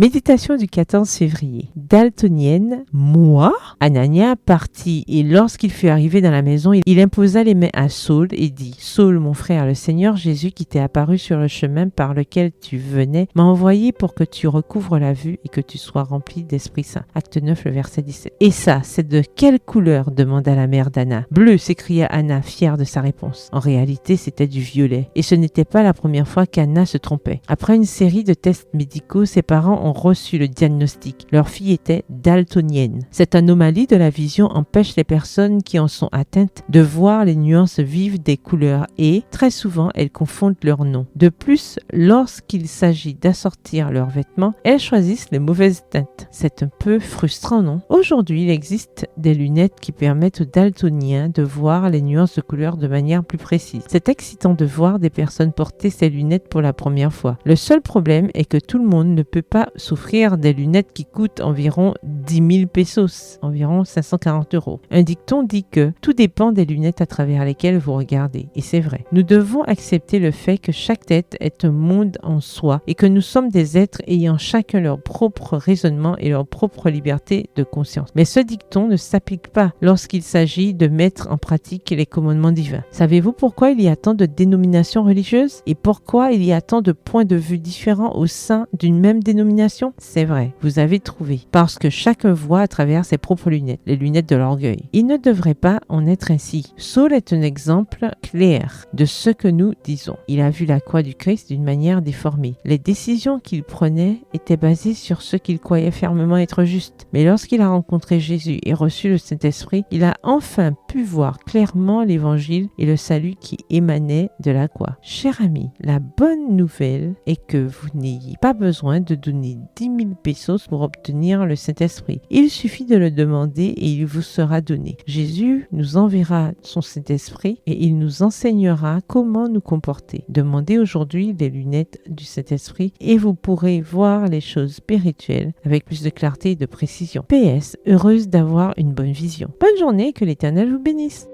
Méditation du 14 février. Daltonienne, moi, Anania partit et lorsqu'il fut arrivé dans la maison, il imposa les mains à Saul et dit: Saul, mon frère, le Seigneur Jésus qui t'est apparu sur le chemin par lequel tu venais m'a envoyé pour que tu recouvres la vue et que tu sois rempli d'Esprit Saint. Acte 9, le verset 17. Et ça, c'est de quelle couleur? Demanda la mère d'Anna. Bleu, s'écria Anna, fière de sa réponse. En réalité, c'était du violet. Et ce n'était pas la première fois qu'Anna se trompait. Après une série de tests médicaux, ses parents ont reçu le diagnostic. Leur fille était daltonienne. Cette anomalie de la vision empêche les personnes qui en sont atteintes de voir les nuances vives des couleurs et, très souvent, elles confondent leurs noms. De plus, lorsqu'il s'agit d'assortir leurs vêtements, elles choisissent les mauvaises teintes. C'est un peu frustrant, non? Aujourd'hui, il existe des lunettes qui permettent aux daltoniens de voir les nuances de couleurs de manière plus précise. C'est excitant de voir des personnes porter ces lunettes pour la première fois. Le seul problème est que tout le monde ne peut pas s'offrir des lunettes qui coûtent environ 10 000 pesos, environ 540 €. Un dicton dit que tout dépend des lunettes à travers lesquelles vous regardez. Et c'est vrai. Nous devons accepter le fait que chaque tête est un monde en soi et que nous sommes des êtres ayant chacun leur propre raisonnement et leur propre liberté de conscience. Mais ce dicton ne s'applique pas lorsqu'il s'agit de mettre en pratique les commandements divins. Savez-vous pourquoi il y a tant de dénominations religieuses et pourquoi il y a tant de points de vue différents au sein d'une même dénomination? C'est vrai, vous avez trouvé. Parce que chacun voit à travers ses propres lunettes, les lunettes de l'orgueil. Il ne devrait pas en être ainsi. Saul est un exemple clair de ce que nous disons. Il a vu la croix du Christ d'une manière déformée. Les décisions qu'il prenait étaient basées sur ce qu'il croyait fermement être juste. Mais lorsqu'il a rencontré Jésus et reçu le Saint-Esprit, il a enfin pu voir clairement l'évangile et le salut qui émanait de la croix. Cher ami, la bonne nouvelle est que vous n'ayez pas besoin de donner 10 000 pesos pour obtenir le Saint-Esprit. Il suffit de le demander et il vous sera donné. Jésus nous enverra son Saint-Esprit et il nous enseignera comment nous comporter. Demandez aujourd'hui les lunettes du Saint-Esprit et vous pourrez voir les choses spirituelles avec plus de clarté et de précision. PS, heureuse d'avoir une bonne vision. Bonne journée, que l'Éternel vous bénisse.